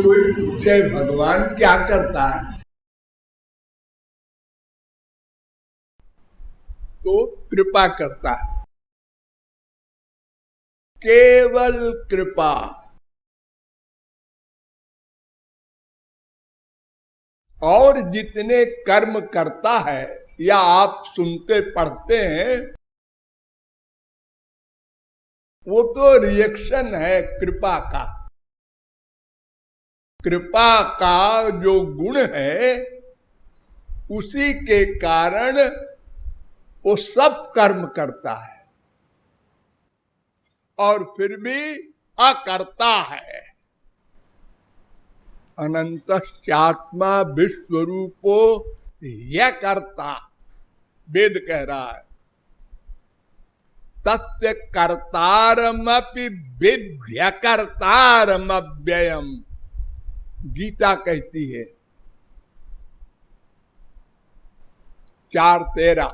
कोई पूछे भगवान क्या करता है, तो कृपा करता है, केवल कृपा। और जितने कर्म करता है या आप सुनते पढ़ते हैं, वो तो रिएक्शन है कृपा का। कृपा का जो गुण है, उसी के कारण वो सब कर्म करता है और फिर भी अकर्ता है। अनंतश्चात्मा विश्वरूपो यह कर्ता, वेद कह रहा है। तस्य कर्तारमपि विद्य कर्तारमव्ययम्, गीता कहती है 4:13।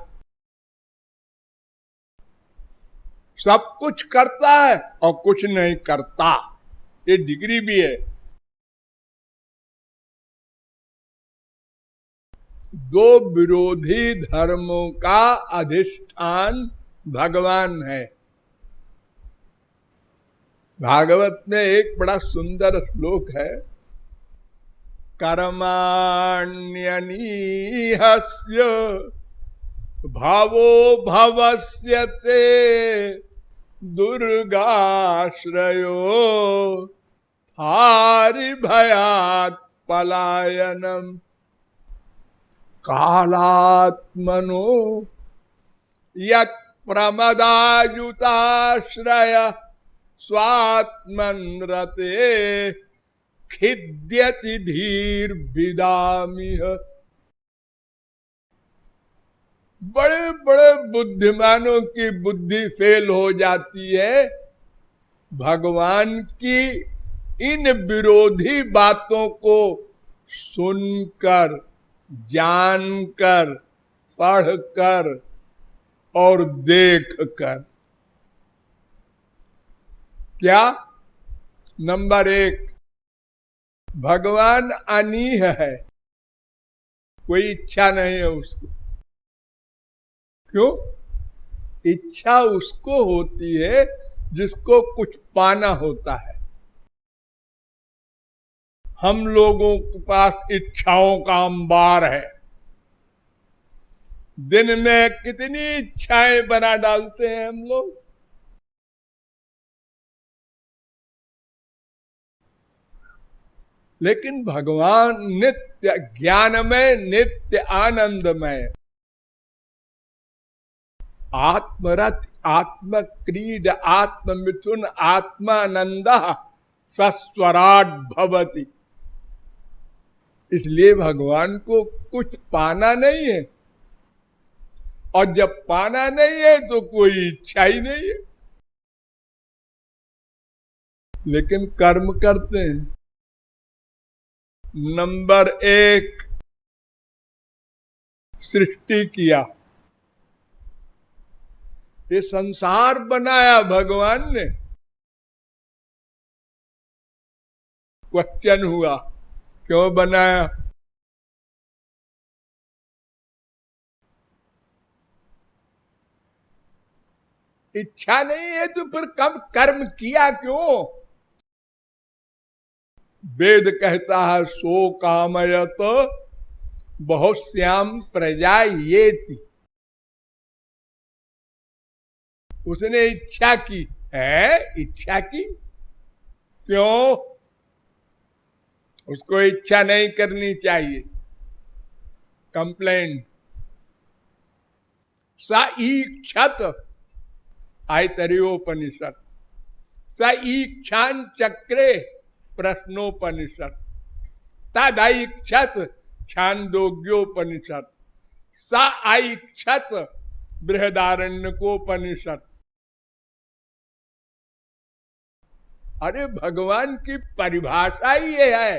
सब कुछ करता है और कुछ नहीं करता, ये डिग्री भी है। दो विरोधी धर्मों का अधिष्ठान भगवान है। भागवत में एक बड़ा सुंदर श्लोक है, कर्माण्यनीहस्य भावो भवस्यते दुर्गाश्रयो थारि भयात् पलायनम कालात्मनो यत् प्रमदायुताश्रय स्वात्मन रते खिद्यति धीर विदामिह। बड़े बड़े बुद्धिमानों की बुद्धि फेल हो जाती है भगवान की इन विरोधी बातों को सुनकर, जानकर, पढ़कर और देखकर। क्या? नंबर 1, भगवान अनीह है, कोई इच्छा नहीं है उसको। क्यों? इच्छा उसको होती है जिसको कुछ पाना होता है। हम लोगों के पास इच्छाओं का अंबार है, दिन में कितनी इच्छाएं बना डालते हैं हम लोग। लेकिन भगवान नित्य ज्ञानमय, नित्य आनंदमय, आत्मरत, आत्म क्रीड, आत्म मिथुन, आत्मानंद सस्वराट भवति। इसलिए भगवान को कुछ पाना नहीं है, और जब पाना नहीं है तो कोई इच्छा ही नहीं है, लेकिन कर्म करते हैं। नंबर 1, सृष्टि किया, ये संसार बनाया भगवान ने। क्वेश्चन हुआ, क्यों बनाया? इच्छा नहीं है तो फिर कम कर्म किया क्यों? वेद कहता है सो कामयत बहुश्याम प्रजा ये थी। उसने इच्छा की है, इच्छा की। क्यों? उसको इच्छा नहीं करनी चाहिए। कंप्लेंट। स ईक्षत, आयतरीयोपनिषद। स ईक्षान चक्रे, प्रश्नोपनिषद। तदैक्षत, छांदोग्योपनिषद। स ऐक्षत, बृहदारण्यकोपनिषद। अरे भगवान की परिभाषा ही ये है।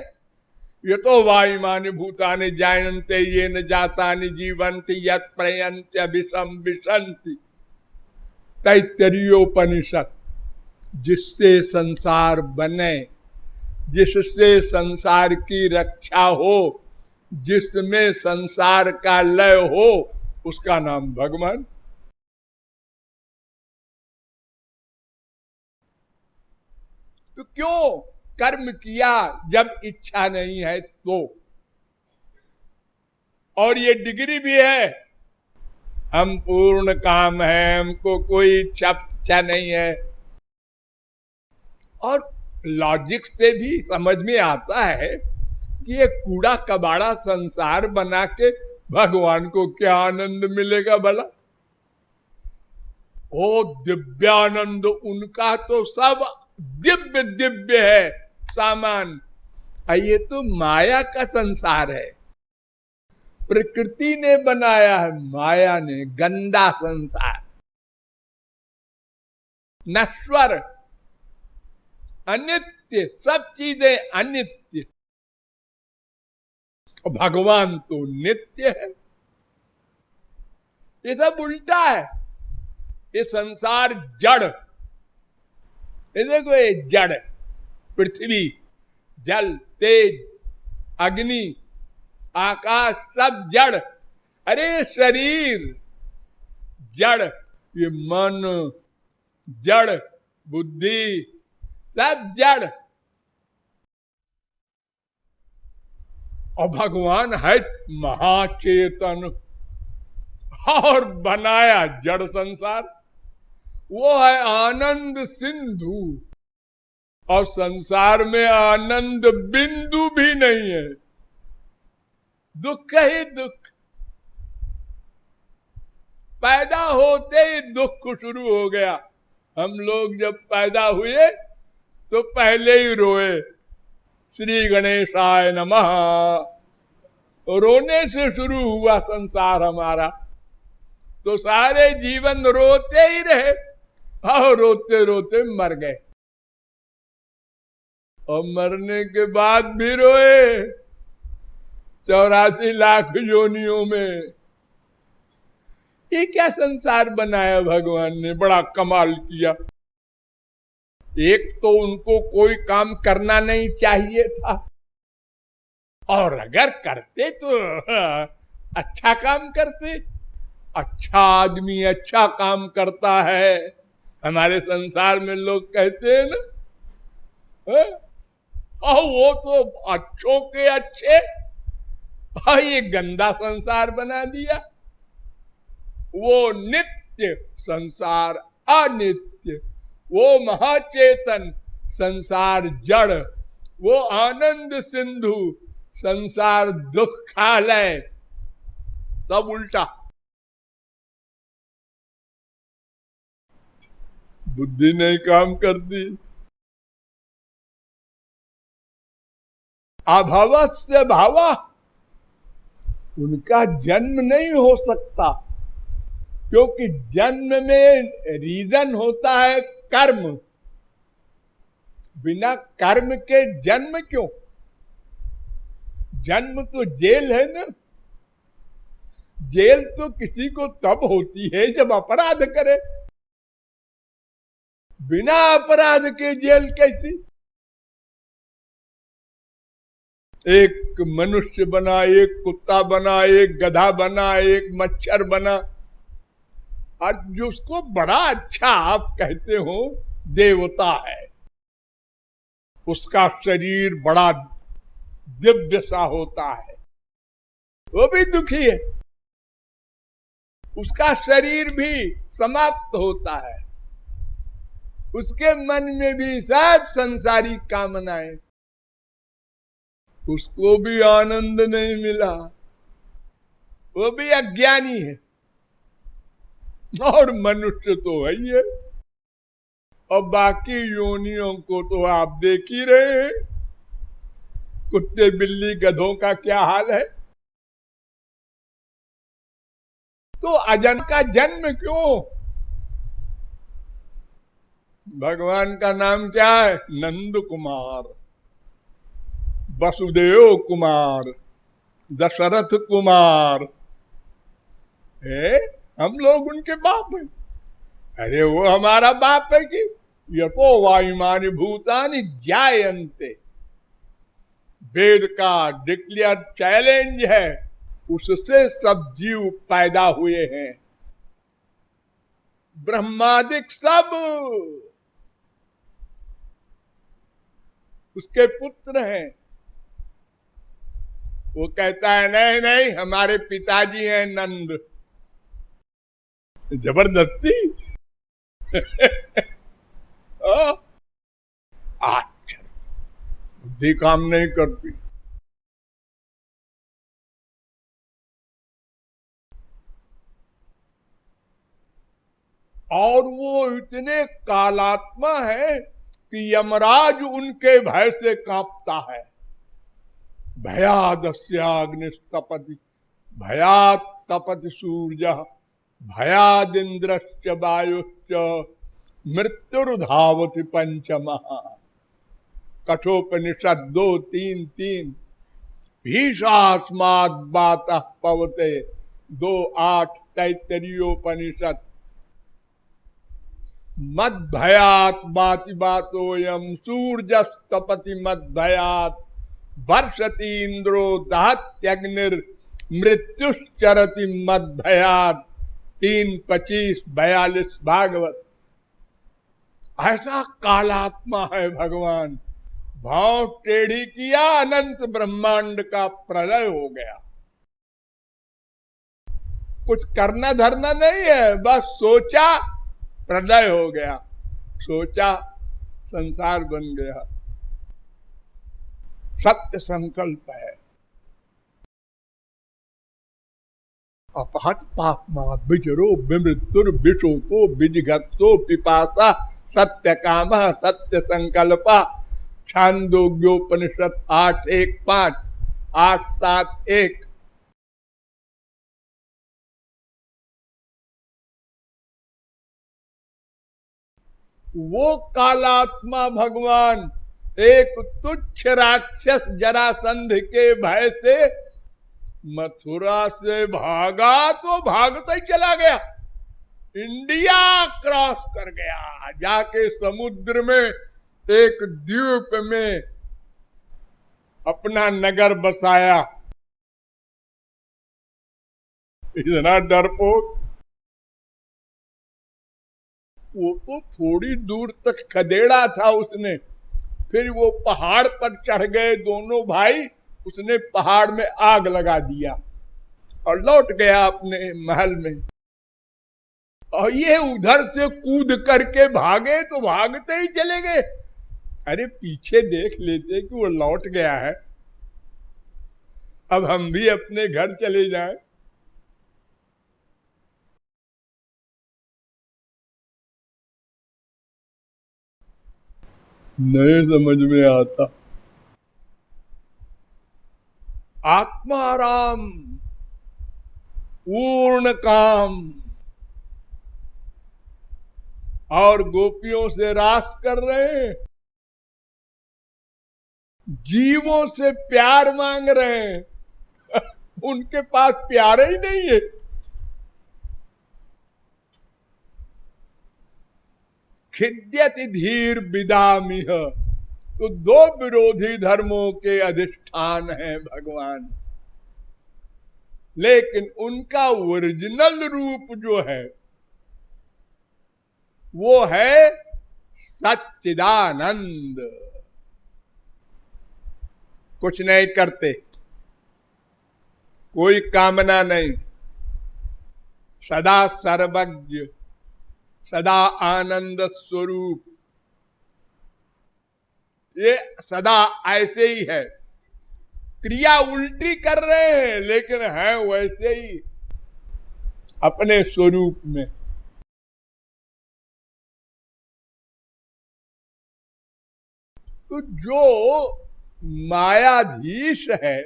ये तो वायुमानि भूतानि जायन्ते ये न जातानि जीवन्ति यत् प्रयन्त्य विषम विशन्ति। तैत्तरीयोपनिषद। जिससे संसार बने, जिससे संसार की रक्षा हो, जिसमें संसार का लय हो, उसका नाम भगवान। तो क्यों कर्म किया जब इच्छा नहीं है तो? और ये डिग्री भी है, हम पूर्ण काम है, हमको कोई इच्छा नहीं है। और लॉजिक से भी समझ में आता है कि ये कूड़ा कबाड़ा संसार बना के भगवान को क्या आनंद मिलेगा भला? ओ दिव्यानंद, उनका तो सब दिव्य दिव्य है सामान। ये तो माया का संसार है, प्रकृति ने बनाया है, माया ने, गंदा संसार, नश्वर, अनित्य, सब चीजें अनित्य। भगवान तो नित्य है। ये सब उल्टा है। ये संसार जड़, ये देखो, ये जड़, पृथ्वी, जल, तेज, अग्नि, आकाश, सब जड़। अरे शरीर जड़, ये मन जड़, बुद्धि सब जड़। और भगवान है महाचेतन, और बनाया जड़ संसार। वो है आनंद सिंधु, और संसार में आनंद बिंदु भी नहीं है, दुख ही दुख। पैदा होते ही दुख शुरू हो गया। हम लोग जब पैदा हुए तो पहले ही रोए, श्री गणेशाय नमः। रोने से शुरू हुआ संसार हमारा, तो सारे जीवन रोते ही रहे, और रोते रोते मर गए, और मरने के बाद भी रोए 84 लाख योनियों में। ये क्या संसार बनाया भगवान ने, बड़ा कमाल किया। एक तो उनको कोई काम करना नहीं चाहिए था, और अगर करते तो अच्छा काम करते। अच्छा आदमी अच्छा काम करता है, हमारे संसार में लोग कहते हैं ना, वो तो अच्छों के अच्छे, ये गंदा संसार बना दिया। वो नित्य संसार अनित्य, वो महाचेतन संसार जड़, वो आनंद सिंधु संसार दुखालय, सब उल्टा। बुद्धि नहीं काम करती। अभवस्य भावा, उनका जन्म नहीं हो सकता, क्योंकि जन्म में रीजन होता है कर्म। बिना कर्म के जन्म क्यों? जन्म तो जेल है ना। जेल तो किसी को तब होती है जब अपराध करे, बिना अपराध के जेल कैसी? एक मनुष्य बना, एक कुत्ता बना, एक गधा बना, एक मच्छर बना, और जिसको बड़ा अच्छा आप कहते हो देवता है, उसका शरीर बड़ा दिव्य सा होता है, वो भी दुखी है, उसका शरीर भी समाप्त होता है, उसके मन में भी सब संसारी कामनाएं, उसको भी आनंद नहीं मिला, वो भी अज्ञानी है। और मनुष्य तो है ही है, और बाकी योनियों को तो आप देख ही रहे हैं, कुत्ते बिल्ली गधों का क्या हाल है। तो अजन का जन्म क्यों? भगवान का नाम क्या है? नंद कुमार, वसुदेव कुमार, दशरथ कुमार है। हम लोग उनके बाप हैं। अरे वो हमारा बाप है कि यतो वायुमानि भूतानि जायन्ते, वेद का डिक्लेयर चैलेंज है, उससे सब जीव पैदा हुए हैं। ब्रह्मादिक सब उसके पुत्र हैं। वो कहता है नहीं नहीं, हमारे पिताजी हैं नंद। जबरदस्ती। आश्चर्य, बुद्धि काम नहीं करती। और वो इतने कालात्मा है कि यमराज उनके भय से कांपता है। भयादस्याग्निस्तपति भयात तपति सूर्य भयादिन्द्रश्च वायुश्च मृत्युर्धावति पंचमः। कठोपनिषद 2:3-3। भीषास्माद् बातः पवते 2:8। तैत्तरीयोपनिषद। मद्भयात् बाति बातोयम सूर्यस्तपति मद्भयात् वर्षति इंद्रो दहत्यग्निर मृत्युश्चरति मद्भयात्। 3:25-42 भागवत। ऐसा कालात्मा है भगवान। भाव टेढ़ी किया, अनंत ब्रह्मांड का प्रलय हो गया। कुछ करना धरना नहीं है, बस सोचा प्रलय हो गया, सोचा संसार बन गया। सत्य संकल्प है। अपहत पापमा विजरो विमृत्युर विशोको विजिघत्सो पिपासा सत्य काम सत्य संकल्पा। छांदोग्योपनिषद 8:1-5 8:7-1। वो कालात्मा भगवान एक तुच्छ राक्षस जरासंध के भय से मथुरा से भागा तो भागता ही चला गया, इंडिया क्रॉस कर गया, जाके समुद्र में एक द्वीप में अपना नगर बसाया। इतना डरपोक। वो तो थोड़ी दूर तक खदेड़ा था उसने, फिर वो पहाड़ पर चढ़ गए दोनों भाई। उसने पहाड़ में आग लगा दिया और लौट गया अपने महल में। और ये उधर से कूद करके भागे तो भागते ही चले गए। अरे पीछे देख लेते कि वो लौट गया है, अब हम भी अपने घर चले जाएं। नहीं समझ में आता। आत्माराम पूर्ण काम और गोपियों से रास कर रहे हैं, जीवों से प्यार मांग रहे हैं। उनके पास प्यार ही नहीं है। खिद्यति धीर विदामिह। तो दो विरोधी धर्मों के अधिष्ठान हैं भगवान, लेकिन उनका ओरिजिनल रूप जो है वो है सच्चिदानंद। कुछ नहीं करते, कोई कामना नहीं, सदा सर्वज्ञ, सदा आनंद स्वरूप। ये सदा ऐसे ही है। क्रिया उल्टी कर रहे हैं लेकिन है वैसे ही अपने स्वरूप में। तो जो मायाधीश है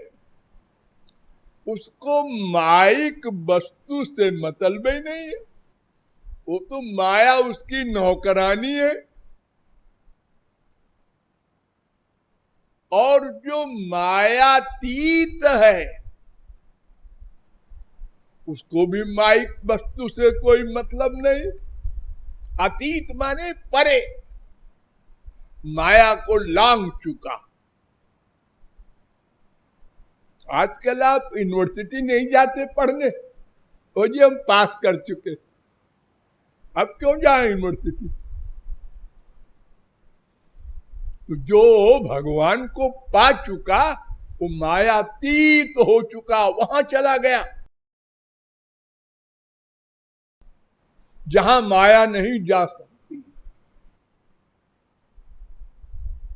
उसको माइक वस्तु से मतलब ही नहीं है। वो तो माया उसकी नौकरानी है। और जो मायातीत है उसको भी माइक वस्तु से कोई मतलब नहीं। अतीत माने परे, माया को लांघ चुका। आजकल आप यूनिवर्सिटी नहीं जाते पढ़ने, वो जी हम पास कर चुके, अब क्यों जाए यूनिवर्सिटी। तो जो भगवान को पा चुका वो मायातीत हो चुका, वहां चला गया जहां माया नहीं जा सकती,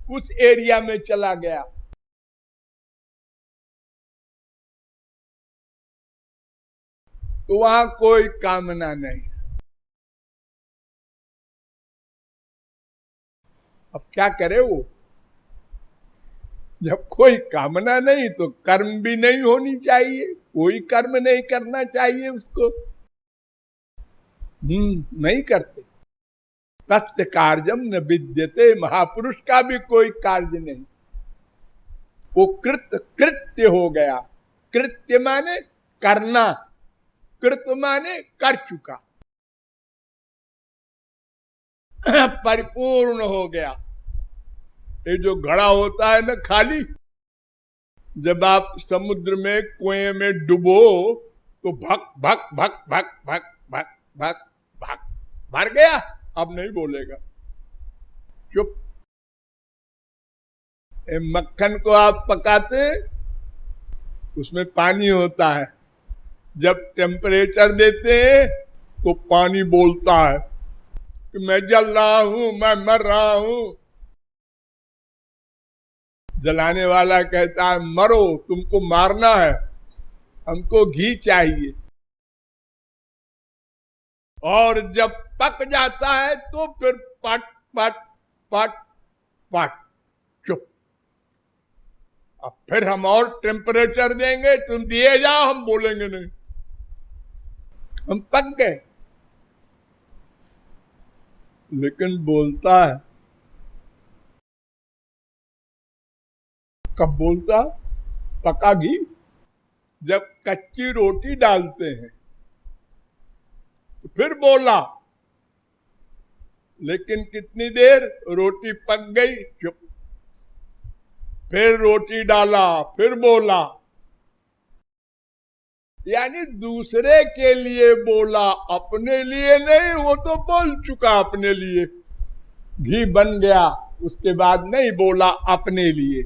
उस एरिया में चला गया। तो वहां कोई कामना नहीं। अब क्या करे वो, जब कोई कामना नहीं तो कर्म भी नहीं होनी चाहिए, कोई कर्म नहीं करना चाहिए उसको। नहीं करते। तस्य कार्यम न विद्यते, महापुरुष का भी कोई कार्य नहीं, वो कृत्य हो गया। कृत्य माने करना, कृत माने कर चुका, परिपूर्ण हो गया। ये जो घड़ा होता है ना खाली, जब आप समुद्र में कुएं में डुबो तो भक भक भक भक भक भक भक भक भर गया, अब नहीं बोलेगा, चुप। मक्खन को आप पकाते, उसमें पानी होता है, जब टेम्परेचर देते हैं तो पानी बोलता है कि मैं जल रहा हूं, मैं मर रहा हूं। जलाने वाला कहता है मरो, तुमको मारना है, हमको घी चाहिए। और जब पक जाता है तो फिर पट पट पट पट, चुप। अब फिर हम और टेम्परेचर देंगे, तुम दिए जाओ, हम बोलेंगे नहीं, हम पक गए। लेकिन बोलता है, कब बोलता? पका घी, जब कच्ची रोटी डालते हैं तो फिर बोला, लेकिन कितनी देर, रोटी पक गई, चुप। फिर रोटी डाला, फिर बोला, यानी दूसरे के लिए बोला, अपने लिए नहीं। वो तो बोल चुका अपने लिए, घी बन गया, उसके बाद नहीं बोला अपने लिए।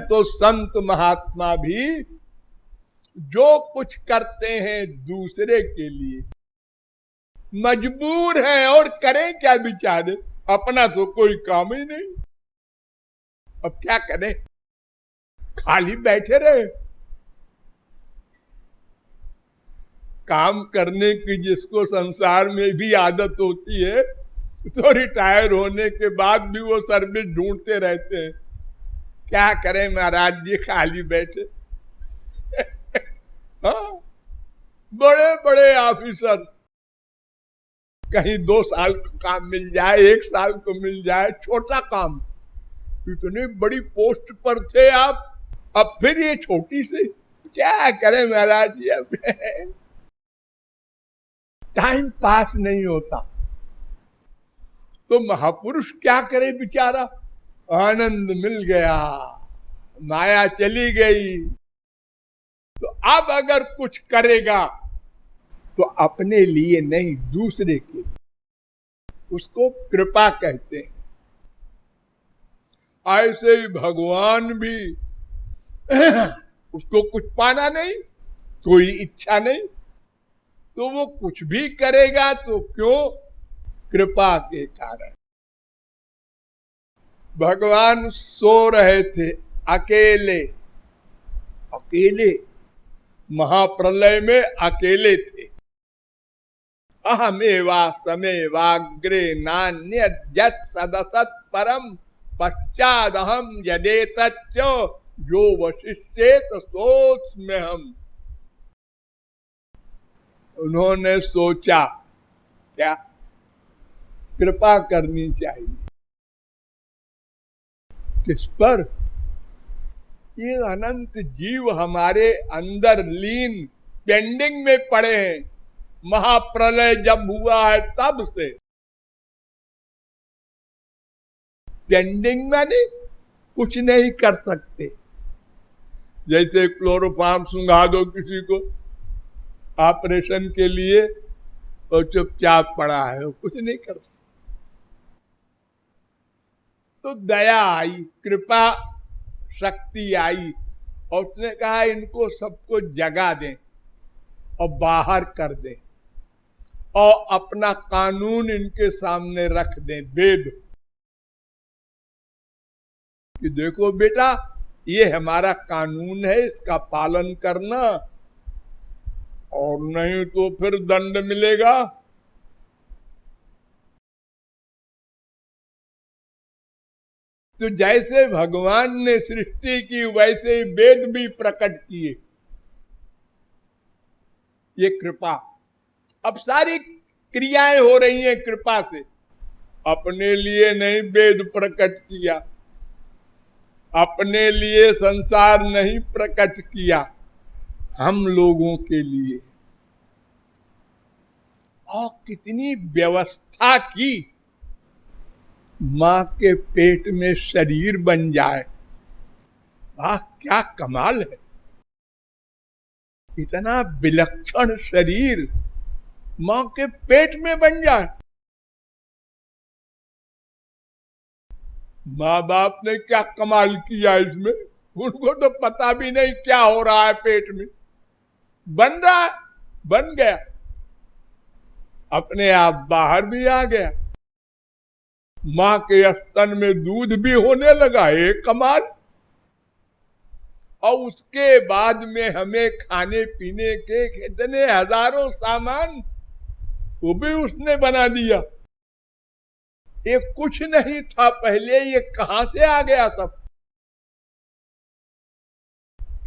तो संत महात्मा भी जो कुछ करते हैं दूसरे के लिए मजबूर है, और करें क्या बेचारे, अपना तो कोई काम ही नहीं। अब क्या करें, खाली बैठे रहे। काम करने की जिसको संसार में भी आदत होती है, तो रिटायर होने के बाद भी वो सर्विस ढूंढते रहते हैं। क्या करें महाराज जी, खाली बैठे। हाँ, बड़े बड़े ऑफिसर, कहीं 2 साल का काम मिल जाए, 1 साल को मिल जाए, छोटा काम। इतनी बड़ी पोस्ट पर थे आप, अब फिर ये छोटी सी, क्या करें महाराज जी। अब टाइम पास नहीं होता। तो महापुरुष क्या करे बेचारा, आनंद मिल गया, माया चली गई। तो अब अगर कुछ करेगा तो अपने लिए नहीं, दूसरे के लिए, उसको कृपा कहते हैं। ऐसे ही भगवान भी उसको कुछ पाना नहीं, कोई इच्छा नहीं, तो वो कुछ भी करेगा तो क्यों, कृपा के कारण। भगवान सो रहे थे अकेले, अकेले महाप्रलय में अकेले थे। अहमेवा समेवाग्रे नान्य जत सदसत परम पश्चादहम यदेतच्च जो वशिष्ठेत सोच हम। उन्होंने सोचा क्या, कृपा करनी चाहिए। किस पर? ये अनंत जीव हमारे अंदर लीन पेंडिंग में पड़े हैं, महाप्रलय जब हुआ है तब से। पेंडिंग माने कुछ नहीं कर सकते, जैसे क्लोरोफार्म सुंघा दो किसी को ऑपरेशन के लिए और चुपचाप पड़ा है, वो कुछ नहीं करता। तो दया आई, कृपा शक्ति आई और उसने कहा इनको सबको जगा दें और बाहर कर दें और अपना कानून इनके सामने रख दें, वेद, कि देखो बेटा ये हमारा कानून है, इसका पालन करना और नहीं तो फिर दंड मिलेगा। तो जैसे भगवान ने सृष्टि की वैसे ही वेद भी प्रकट किए, ये कृपा। अब सारी क्रियाएं हो रही हैं कृपा से, अपने लिए नहीं वेद प्रकट किया, अपने लिए संसार नहीं प्रकट किया, हम लोगों के लिए। और कितनी व्यवस्था की, मां के पेट में शरीर बन जाए, वाह क्या कमाल है। इतना विलक्षण शरीर मां के पेट में बन जाए। माँ बाप ने क्या कमाल किया इसमें, उनको तो पता भी नहीं क्या हो रहा है पेट में, बन रहा है, बन गया, अपने आप बाहर भी आ गया, मां के स्तन में दूध भी होने लगा, एक कमाल। और उसके बाद में हमें खाने पीने के कितने हजारों सामान वो भी उसने बना दिया। ये कुछ नहीं था पहले, ये कहां से आ गया सब।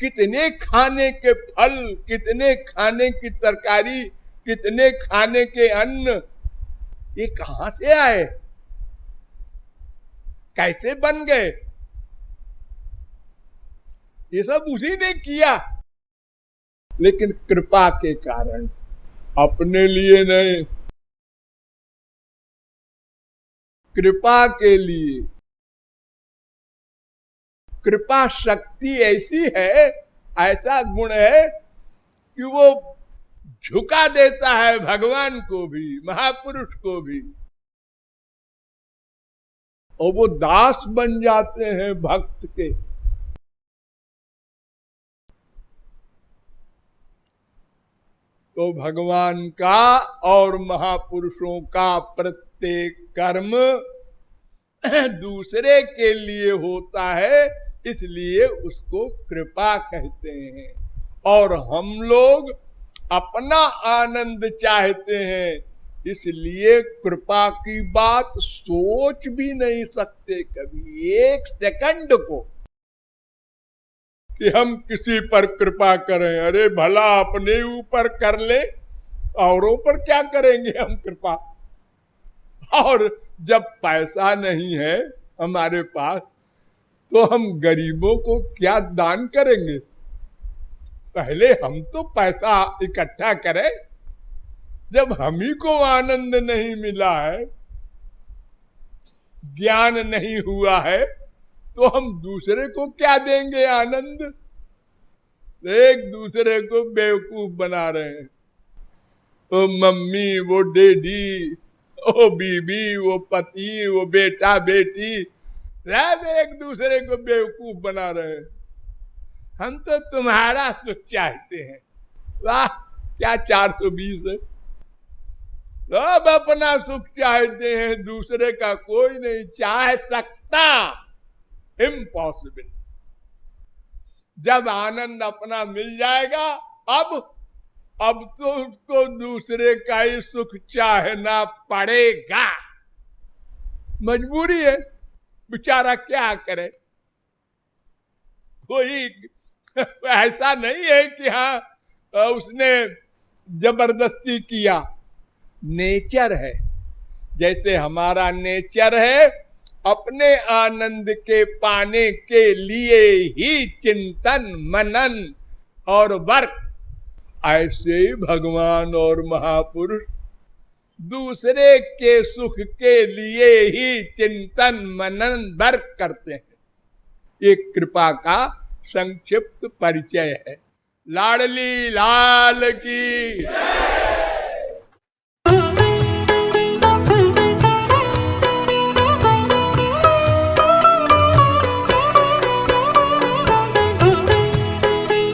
कितने खाने के फल, कितने खाने की तरकारी, कितने खाने के अन्न, ये कहां से आए, कैसे बन गए, ये सब उसी ने किया। लेकिन कृपा के कारण, अपने लिए नहीं, कृपा के लिए। कृपा शक्ति ऐसी है, ऐसा गुण है कि वो झुका देता है भगवान को भी, महापुरुष को भी, और वो दास बन जाते हैं भक्त के। तो भगवान का और महापुरुषों का प्रत्येक कर्म दूसरे के लिए होता है, इसलिए उसको कृपा कहते हैं। और हम लोग अपना आनंद चाहते हैं, इसलिए कृपा की बात सोच भी नहीं सकते कभी एक सेकंड को कि हम किसी पर कृपा करें। अरे भला अपने ऊपर कर ले, औरों पर क्या करेंगे हम कृपा। और जब पैसा नहीं है हमारे पास तो हम गरीबों को क्या दान करेंगे। पहले हम तो पैसा इकट्ठा करें, जब हम ही को आनंद नहीं मिला है, ज्ञान नहीं हुआ है, तो हम दूसरे को क्या देंगे आनंद। एक दूसरे को बेवकूफ बना रहे हैं, वो मम्मी, वो डैडी, वो बीबी, वो पति, वो बेटा बेटी, सब एक दूसरे को बेवकूफ बना रहे हैं। हम तो तुम्हारा सुख चाहते हैं। वाह क्या 420 है। सब अपना सुख चाहते हैं, दूसरे का कोई नहीं चाह सकता, इम्पॉसिबल। जब आनंद अपना मिल जाएगा, अब तो उसको दूसरे का ही सुख चाहना पड़ेगा, मजबूरी है, बेचारा क्या करे। कोई ऐसा नहीं है कि हाँ उसने जबरदस्ती किया, नेचर है। जैसे हमारा नेचर है अपने आनंद के पाने के लिए ही चिंतन, मनन और वर्क, ऐसे ही भगवान और महापुरुष दूसरे के सुख के लिए ही चिंतन, मनन, वर्क करते हैं। ये कृपा का संक्षिप्त परिचय है। लाडली लाल की